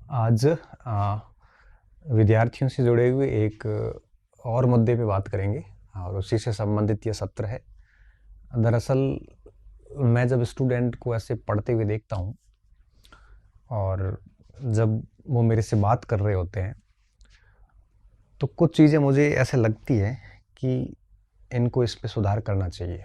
आज विद्यार्थियों से जुड़े हुए एक और मुद्दे पे बात करेंगे और उसी से संबंधित ये सत्र है। दरअसल मैं जब स्टूडेंट को ऐसे पढ़ते हुए देखता हूँ और जब वो मेरे से बात कर रहे होते हैं, तो कुछ चीज़ें मुझे ऐसे लगती हैं कि इनको इस पे सुधार करना चाहिए।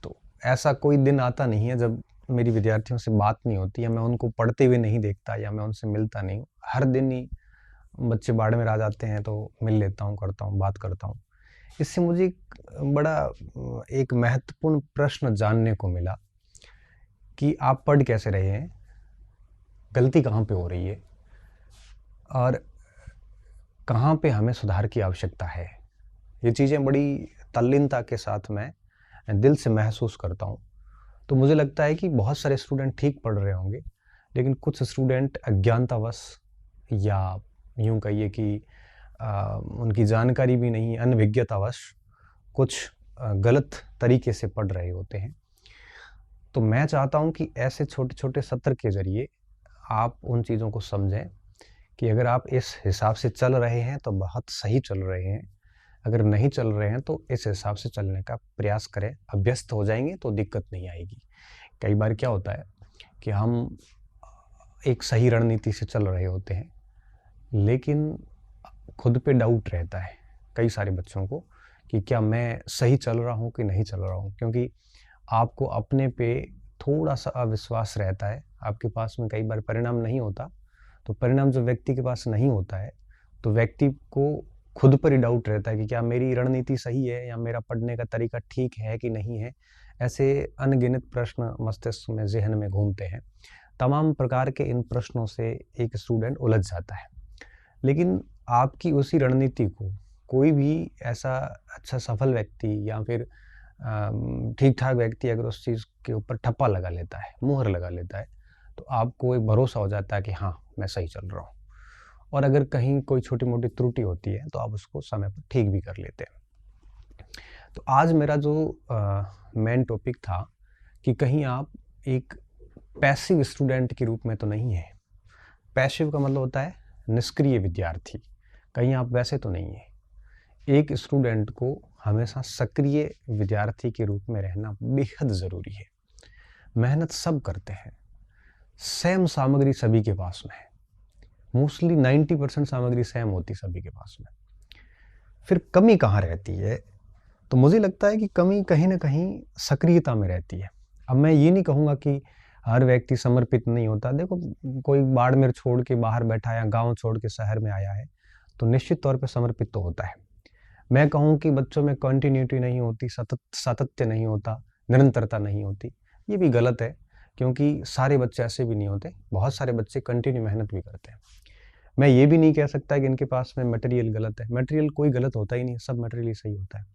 तो ऐसा कोई दिन आता नहीं है जब मेरी विद्यार्थियों से बात नहीं होती या मैं उनको पढ़ते हुए नहीं देखता या मैं उनसे मिलता नहीं हूँ। हर दिन ही बच्चे बाड़मेर आ जाते हैं तो मिल लेता हूँ, करता हूँ, बात करता हूँ। इससे मुझे एक महत्वपूर्ण प्रश्न जानने को मिला कि आप पढ़ कैसे रहे हैं, गलती कहाँ पे हो रही है और कहाँ पे हमें सुधार की आवश्यकता है। ये चीज़ें बड़ी तल्लीनता के साथ मैं दिल से महसूस करता हूँ। तो मुझे लगता है कि बहुत सारे स्टूडेंट ठीक पढ़ रहे होंगे, लेकिन कुछ स्टूडेंट अज्ञानतावश या यूँ कहिए कि उनकी जानकारी भी नहीं, अनभिज्ञतावश कुछ गलत तरीके से पढ़ रहे होते हैं। तो मैं चाहता हूँ कि ऐसे छोटे-छोटे सत्र के ज़रिए आप उन चीज़ों को समझें कि अगर आप इस हिसाब से चल रहे हैं तो बहुत सही चल रहे हैं। अगर नहीं चल रहे हैं तो इस हिसाब से चलने का प्रयास करें। अभ्यस्त हो जाएँगे तो दिक्कत नहीं आएगी। कई बार क्या होता है कि हम एक सही रणनीति से चल रहे होते हैं, लेकिन खुद पे डाउट रहता है कई सारे बच्चों को कि क्या मैं सही चल रहा हूँ कि नहीं चल रहा हूँ, क्योंकि आपको अपने पे थोड़ा-सा अविश्वास रहता है। आपके पास में कई बार परिणाम नहीं होता, तो परिणाम जब व्यक्ति के पास नहीं होता है, तो व्यक्ति को खुद पर ही डाउट रहता है कि क्या मेरी रणनीति सही है या मेरा पढ़ने का तरीका ठीक है कि नहीं है। ऐसे अनगिनत प्रश्न मस्तिष्क में, ज़हन में घूमते हैं। तमाम प्रकार के इन प्रश्नों से एक स्टूडेंट उलझ जाता है। लेकिन आपकी उसी रणनीति को कोई भी ऐसा अच्छा सफल व्यक्ति या फिर ठीक-ठाक व्यक्ति अगर उस चीज़ के ऊपर ठप्पा लगा लेता है, मुहर लगा लेता है, तो आपको एक भरोसा हो जाता है कि हाँ, मैं सही चल रहा हूँ। और अगर कहीं कोई छोटी-मोटी त्रुटि होती है, तो आप उसको समय पर ठीक भी कर लेते हैं। तो आज मेरा जो मेन टॉपिक था कि कहीं आप एक पैसिव स्टूडेंट के रूप में तो नहीं हैं। पैसिव का मतलब होता है निष्क्रिय विद्यार्थी। कहीं आप वैसे तो नहीं हैं। एक स्टूडेंट को हमेशा सक्रिय विद्यार्थी के रूप में रहना बेहद ज़रूरी है। मेहनत सब करते हैं। सेम सामग्री सभी के पास में है। मोस्टली 90% सामग्री सेम होती सभी के पास में। फिर कमी कहाँ रहती है? तो मुझे लगता है कि कमी कहीं न कहीं सक्रियता में रहती है। अब मैं ये नहीं कहूँगा कि हर व्यक्ति समर्पित नहीं होता। देखो, कोई बाड़मेर छोड़ के बाहर बैठा है या गाँव छोड़ के शहर में आया है, तो निश्चित तौर पे समर्पित तो होता है। मैं कहूँ कि बच्चों में कंटिन्यूटी नहीं होती, सातत्य नहीं होता, निरंतरता नहीं होती, ये भी गलत है, क्योंकि सारे बच्चे ऐसे भी नहीं होते। बहुत सारे बच्चे कंटिन्यू मेहनत भी करते हैं। मैं ये भी नहीं कह सकता कि इनके पास में मटेरियल गलत है। मटेरियल कोई गलत होता ही नहीं, सब मटेरियल ही सही होता है।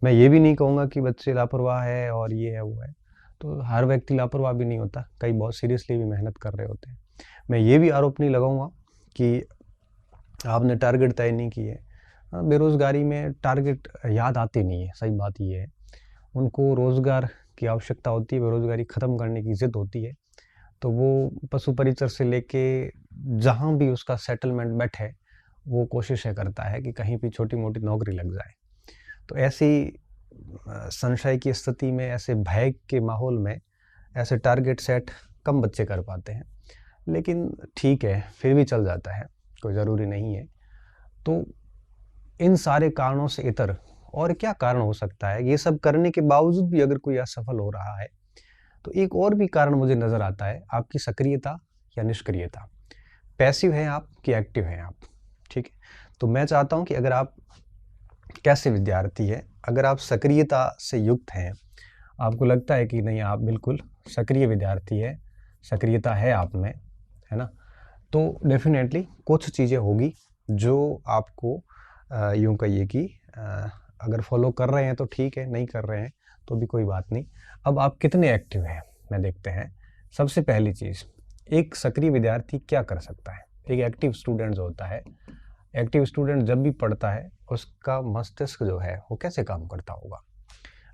मैं ये भी नहीं कहूँगा कि बच्चे लापरवाह है और ये है, वो है। तो हर व्यक्ति लापरवाह भी नहीं होता, कई बहुत सीरियसली भी मेहनत कर रहे होते हैं। मैं ये भी आरोप नहीं लगाऊँगा कि आपने टारगेट तय नहीं किए। बेरोज़गारी में टारगेट याद आते नहीं है, सही बात ये है। उनको रोज़गार की आवश्यकता होती है, बेरोज़गारी ख़त्म करने की ज़िद होती है, तो वो पशु परिचर से लेके जहाँ भी उसका सेटलमेंट बैठे, वो कोशिशें करता है कि कहीं भी छोटी-मोटी नौकरी लग जाए। तो ऐसी संशय की स्थिति में, ऐसे भय के माहौल में, ऐसे टारगेट सेट कम बच्चे कर पाते हैं। लेकिन ठीक है, फिर भी चल जाता है, कोई ज़रूरी नहीं है। तो इन सारे कारणों से इतर और क्या कारण हो सकता है? ये सब करने के बावजूद भी अगर कोई असफल हो रहा है, तो एक और भी कारण मुझे नज़र आता है, आपकी सक्रियता या निष्क्रियता। पैसिव हैं आप कि एक्टिव हैं आप, ठीक है? तो मैं चाहता हूँ कि अगर आप कैसे विद्यार्थी हैं, अगर आप सक्रियता से युक्त हैं, आपको लगता है कि नहीं आप बिल्कुल सक्रिय विद्यार्थी हैं, सक्रियता है आप में, है ना? तो डेफ़िनेटली कुछ चीज़ें होगी जो आपको यूँ कहिए कि अगर फ़ॉलो कर रहे हैं तो ठीक है, नहीं कर रहे हैं तो भी कोई बात नहीं। अब आप कितने एक्टिव हैं, मैं देखते हैं। सबसे पहली चीज़, एक सक्रिय विद्यार्थी क्या कर सकता है? एक एक्टिव स्टूडेंट जो होता है, एक्टिव स्टूडेंट जब भी पढ़ता है, उसका मस्तिष्क जो है, वो कैसे काम करता होगा?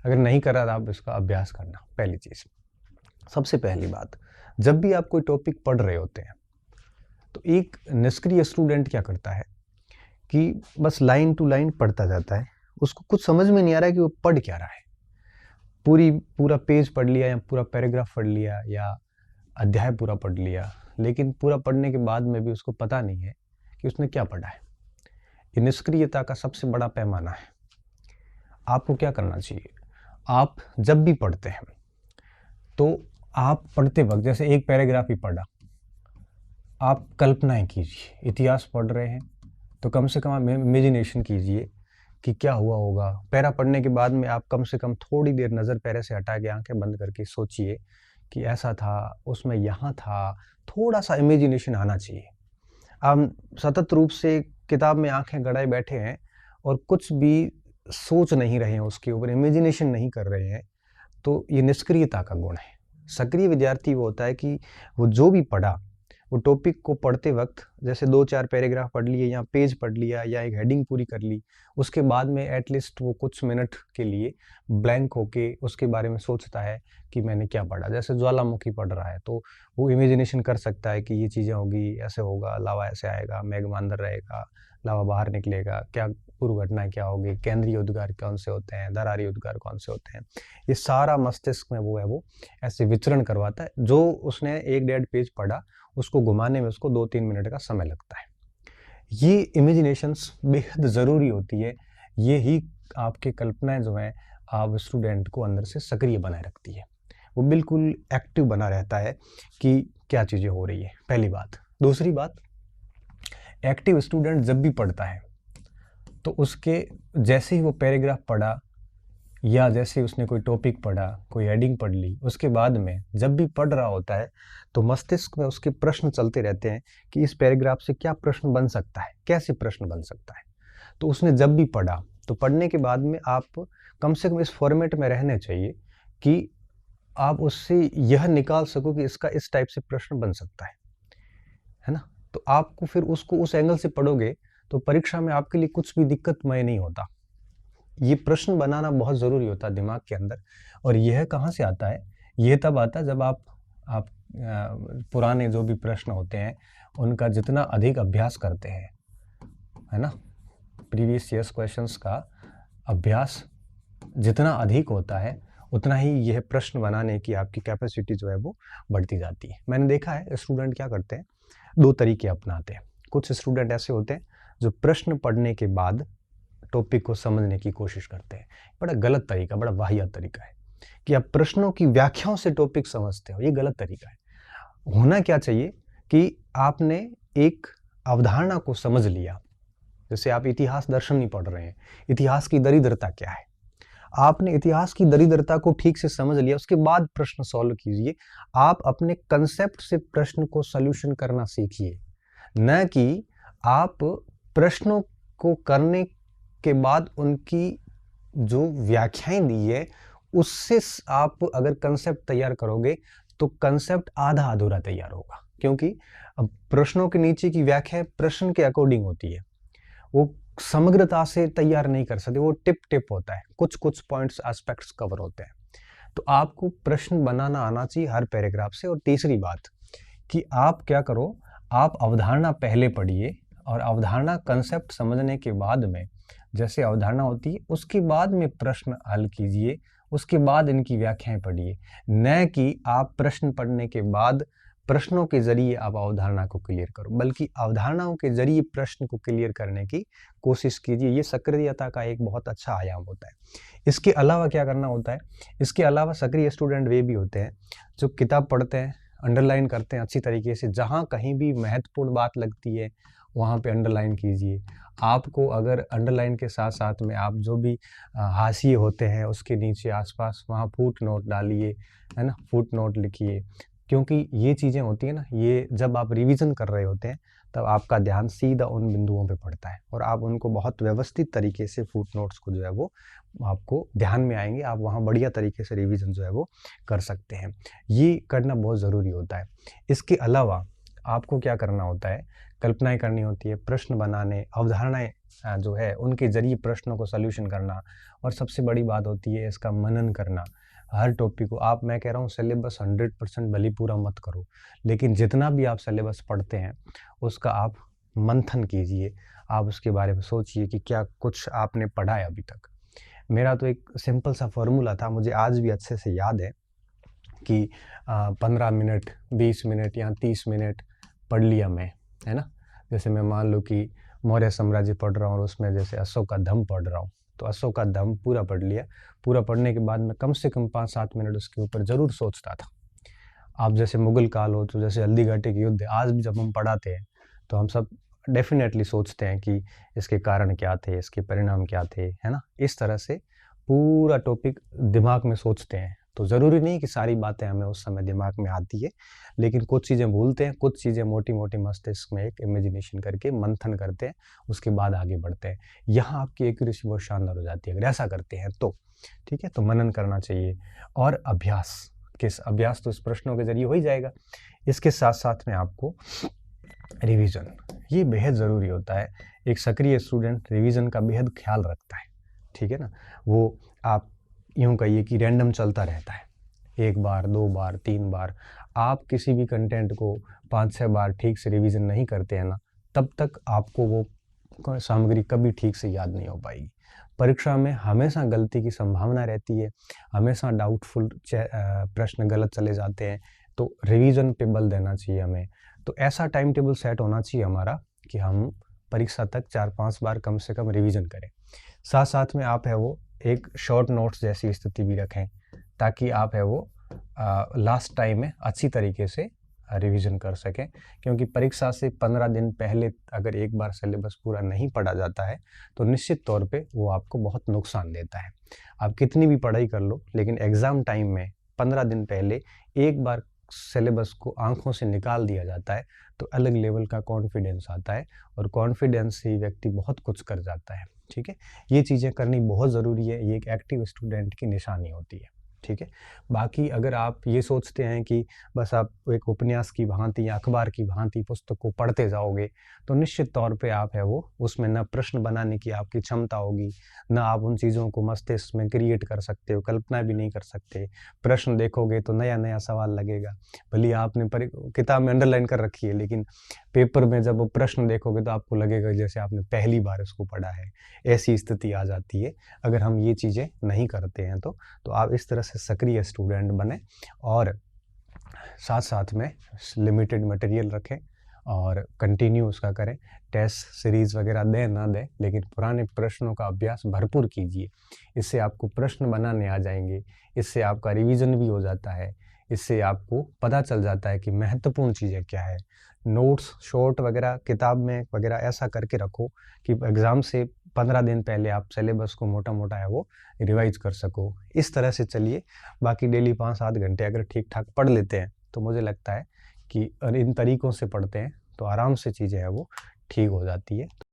अगर नहीं कर रहा तो आप इसका अभ्यास करना, पहली चीज़। सबसे पहली बात, जब भी आप कोई टॉपिक पढ़ रहे होते हैं, तो एक निष्क्रिय स्टूडेंट क्या करता है कि बस लाइन टू लाइन पढ़ता जाता है, उसको कुछ समझ में नहीं आ रहा है कि वो पढ़ क्या रहा है। पूरा पेज पढ़ लिया या पूरा पैराग्राफ पढ़ लिया या अध्याय पूरा पढ़ लिया, लेकिन पूरा पढ़ने के बाद में भी उसको पता नहीं है कि उसने क्या पढ़ा है। ये निष्क्रियता का सबसे बड़ा पैमाना है। आपको क्या करना चाहिए, आप जब भी पढ़ते हैं तो आप पढ़ते वक्त जैसे एक पैराग्राफ ही पढ़ा, आप कल्पनाएं कीजिए। इतिहास पढ़ रहे हैं तो कम से कम इमेजिनेशन कीजिए कि क्या हुआ होगा। पैरा पढ़ने के बाद में आप कम से कम थोड़ी देर नज़र पैरे से हटा के आंखें बंद करके सोचिए कि ऐसा था, उसमें यहाँ था, थोड़ा सा इमेजिनेशन आना चाहिए। आप सतत रूप से किताब में आंखें गड़ाए बैठे हैं और कुछ भी सोच नहीं रहे हैं, उसके ऊपर इमेजिनेशन नहीं कर रहे हैं, तो ये निष्क्रियता का गुण है। सक्रिय विद्यार्थी वो होता है कि वो जो भी पढ़ा, वो टॉपिक को पढ़ते वक्त जैसे 2-4 पैराग्राफ पढ़ लिए या पेज पढ़ लिया या एक हेडिंग पूरी कर ली, उसके बाद में एटलीस्ट वो कुछ मिनट के लिए ब्लैंक होके उसके बारे में सोचता है कि मैंने क्या पढ़ा। जैसे ज्वालामुखी पढ़ रहा है तो वो इमेजिनेशन कर सकता है कि ये चीज़ें होगी, ऐसे होगा, लावा ऐसे आएगा, मेघ अंदर रहेगा, लावा बाहर निकलेगा, क्या पूर्व घटनाएं क्या होगी, केंद्रीय उद्गार कौन से होते हैं, दरारी उद्गार कौन से होते हैं। ये सारा मस्तिष्क में वो ऐसे विचरण करवाता है। जो उसने 1-1.5 पेज पढ़ा, उसको घुमाने में उसको 2-3 मिनट का समय लगता है। ये इमेजिनेशंस बेहद ज़रूरी होती है। ये ही आपके कल्पनाएं जो हैं आप स्टूडेंट को अंदर से सक्रिय बनाए रखती है। वो बिल्कुल एक्टिव बना रहता है कि क्या चीज़ें हो रही है, पहली बात। दूसरी बात, एक्टिव स्टूडेंट जब भी पढ़ता है तो उसके जैसे ही वो पैराग्राफ पढ़ा या जैसे ही उसने कोई टॉपिक पढ़ा, कोई हेडिंग पढ़ ली, उसके बाद में जब भी पढ़ रहा होता है तो मस्तिष्क में उसके प्रश्न चलते रहते हैं कि इस पैराग्राफ से क्या प्रश्न बन सकता है, कैसे प्रश्न बन सकता है। तो उसने जब भी पढ़ा तो पढ़ने के बाद में आप कम से कम इस फॉर्मेट में रहने चाहिए कि आप उससे यह निकाल सको कि इसका इस टाइप से प्रश्न बन सकता है ना। तो आपको फिर उसको उस एंगल से पढ़ोगे तो परीक्षा में आपके लिए कुछ भी दिक्कतमय नहीं होता। ये प्रश्न बनाना बहुत ज़रूरी होता है दिमाग के अंदर। और यह कहाँ से आता है, यह तब आता है जब आप पुराने जो भी प्रश्न होते हैं उनका जितना अधिक अभ्यास करते हैं, है ना। प्रीवियस ईयर्स क्वेश्चंस का अभ्यास जितना अधिक होता है उतना ही यह प्रश्न बनाने की आपकी कैपेसिटी जो है वो बढ़ती जाती है। मैंने देखा है स्टूडेंट क्या करते हैं, 2 तरीके अपनाते हैं। कुछ स्टूडेंट ऐसे होते हैं जो प्रश्न पढ़ने के बाद टॉपिक को समझने की कोशिश करते हैं। बड़ा गलत तरीका, बड़ा वाहियात तरीका है कि आप प्रश्नों की व्याख्याओं से टॉपिक समझते हो, ये गलत तरीका है। होना क्या चाहिए कि आपने एक अवधारणा को समझ लिया। जैसे आप इतिहास दर्शन नहीं पढ़ रहे हैं, इतिहास की दरिद्रता क्या है, आपने इतिहास की दरिद्रता को ठीक से समझ लिया, उसके बाद प्रश्न सॉल्व कीजिए। आप अपने कंसेप्ट से प्रश्न को सॉल्यूशन करना सीखिए, न कि आप प्रश्नों को करने के बाद उनकी जो व्याख्याएं दी है उससे आप अगर कंसेप्ट तैयार करोगे तो कंसेप्ट आधा अधूरा तैयार होगा। क्योंकि अब प्रश्नों के नीचे की व्याख्या प्रश्न के अकॉर्डिंग होती है, वो समग्रता से तैयार नहीं कर सकते, वो टिप टिप होता है, कुछ कुछ पॉइंट्स एस्पेक्ट्स कवर होते हैं। तो आपको प्रश्न बनाना आना चाहिए हर पैराग्राफ से। और तीसरी बात कि आप क्या करो, आप अवधारणा पहले पढ़िए और अवधारणा कंसेप्ट समझने के बाद में जैसे अवधारणा होती है उसके बाद में प्रश्न हल कीजिए, उसके बाद इनकी व्याख्याएं पढ़िए। न कि आप प्रश्न पढ़ने के बाद प्रश्नों के जरिए आप अवधारणा को क्लियर करो, बल्कि अवधारणाओं के जरिए प्रश्न को क्लियर करने की कोशिश कीजिए। ये सक्रियता का एक बहुत अच्छा आयाम होता है। इसके अलावा क्या करना होता है, इसके अलावा सक्रिय स्टूडेंट वे भी होते हैं जो किताब पढ़ते हैं, अंडरलाइन करते हैं अच्छी तरीके से, जहाँ कहीं भी महत्वपूर्ण बात लगती है वहाँ पे अंडरलाइन कीजिए। आपको अगर अंडरलाइन के साथ साथ में आप जो भी हाशिए होते हैं उसके नीचे आसपास वहाँ फुट नोट डालिए, है ना, फुट नोट लिखिए। क्योंकि ये चीज़ें होती हैं ना, ये जब आप रिवीजन कर रहे होते हैं तब आपका ध्यान सीधा उन बिंदुओं पे पड़ता है और आप उनको बहुत व्यवस्थित तरीके से फुट नोट्स को जो है वो आपको ध्यान में आएंगे, आप वहाँ बढ़िया तरीके से रिवीजन जो है वो कर सकते हैं। ये करना बहुत ज़रूरी होता है। इसके अलावा आपको क्या करना होता है, कल्पनाएं करनी होती है, प्रश्न बनाने, अवधारणाएं जो है उनके जरिए प्रश्नों को सॉल्यूशन करना, और सबसे बड़ी बात होती है इसका मनन करना। हर टॉपिक को आप, मैं कह रहा हूँ सिलेबस 100% भली पूरा मत करो, लेकिन जितना भी आप सिलेबस पढ़ते हैं उसका आप मंथन कीजिए, आप उसके बारे में सोचिए कि क्या कुछ आपने पढ़ा है अभी तक। मेरा तो एक सिंपल सा फॉर्मूला था, मुझे आज भी अच्छे से याद है कि 15 मिनट, 20 मिनट या 30 मिनट पढ़ लिया मैं, है ना। जैसे मैं मान लो कि मौर्य साम्राज्य पढ़ रहा हूँ और उसमें जैसे अशोक का धम्म पढ़ रहा हूँ, तो अशोक का धम्म पूरा पढ़ लिया। पूरा पढ़ने के बाद मैं कम से कम 5-7 मिनट उसके ऊपर ज़रूर सोचता था। आप जैसे मुगल काल हो, तो जैसे हल्दी घाटी के युद्ध, आज भी जब हम पढ़ाते हैं तो हम सब डेफिनेटली सोचते हैं कि इसके कारण क्या थे, इसके परिणाम क्या थे, है ना। इस तरह से पूरा टॉपिक दिमाग में सोचते हैं। तो ज़रूरी नहीं कि सारी बातें हमें उस समय दिमाग में आती है, लेकिन कुछ चीज़ें भूलते हैं, कुछ चीज़ें मोटी मोटी मस्तिष्क में एक इमेजिनेशन करके मंथन करते हैं, उसके बाद आगे बढ़ते हैं। यहाँ आपकी एक्यूरेसी बहुत शानदार हो जाती है अगर ऐसा करते हैं तो। ठीक है, तो मनन करना चाहिए। और अभ्यास तो इस प्रश्नों के जरिए हो ही जाएगा। इसके साथ साथ में आपको रिवीजन, ये बेहद ज़रूरी होता है। एक सक्रिय स्टूडेंट रिवीजन का बेहद ख्याल रखता है, ठीक है ना। वो आप यूँ कहिए कि रैंडम चलता रहता है, 1 बार, 2 बार, 3 बार। आप किसी भी कंटेंट को 5-6 बार ठीक से रिवीजन नहीं करते हैं ना, तब तक आपको वो सामग्री कभी ठीक से याद नहीं हो पाएगी। परीक्षा में हमेशा गलती की संभावना रहती है, हमेशा डाउटफुल प्रश्न गलत चले जाते हैं, तो रिवीजन पे बल देना चाहिए हमें। तो ऐसा टाइम टेबल सेट होना चाहिए हमारा कि हम परीक्षा तक 4-5 बार कम से कम रिवीजन करें। साथ साथ में आप है वो एक शॉर्ट नोट्स जैसी स्थिति भी रखें, ताकि आप है वो लास्ट टाइम में अच्छी तरीके से रिवीजन कर सकें। क्योंकि परीक्षा से 15 दिन पहले अगर एक बार सिलेबस पूरा नहीं पढ़ा जाता है तो निश्चित तौर पे वो आपको बहुत नुकसान देता है। आप कितनी भी पढ़ाई कर लो, लेकिन एग्ज़ाम टाइम में 15 दिन पहले एक बार सिलेबस को आंखों से निकाल दिया जाता है तो अलग लेवल का कॉन्फिडेंस आता है, और कॉन्फिडेंस से ही व्यक्ति बहुत कुछ कर जाता है। ठीक है, ये चीज़ें करनी बहुत ज़रूरी है, ये एक एक्टिव स्टूडेंट की निशानी होती है। ठीक है, बाकी अगर आप ये सोचते हैं कि बस आप एक उपन्यास की भांति या अखबार की भांति पुस्तक को पढ़ते जाओगे, तो निश्चित तौर पे आप है वो उसमें न प्रश्न बनाने की आपकी क्षमता होगी, न आप उन चीज़ों को मस्तिष्क में क्रिएट कर सकते हो, कल्पना भी नहीं कर सकते। प्रश्न देखोगे तो नया नया सवाल लगेगा, भले आपने किताब में अंडरलाइन कर रखी है, लेकिन पेपर में जब वो प्रश्न देखोगे तो आपको लगेगा जैसे आपने पहली बार उसको पढ़ा है। ऐसी स्थिति आ जाती है अगर हम ये चीज़ें नहीं करते हैं तो आप इस तरह से सक्रिय स्टूडेंट बने, और साथ साथ में लिमिटेड मटेरियल रखें और कंटिन्यू उसका करें। टेस्ट सीरीज़ वगैरह दें ना दें, लेकिन पुराने प्रश्नों का अभ्यास भरपूर कीजिए। इससे आपको प्रश्न बनाने आ जाएंगे, इससे आपका रिवीजन भी हो जाता है, इससे आपको पता चल जाता है कि महत्वपूर्ण चीज़ें क्या है। नोट्स शॉर्ट वगैरह किताब में वगैरह ऐसा करके रखो कि एग्ज़ाम से 15 दिन पहले आप सिलेबस को मोटा मोटा है वो रिवाइज कर सको। इस तरह से चलिए, बाकी डेली 5-7 घंटे अगर ठीक ठाक पढ़ लेते हैं तो मुझे लगता है कि इन तरीकों से पढ़ते हैं तो आराम से चीज़ें हैं वो ठीक हो जाती है।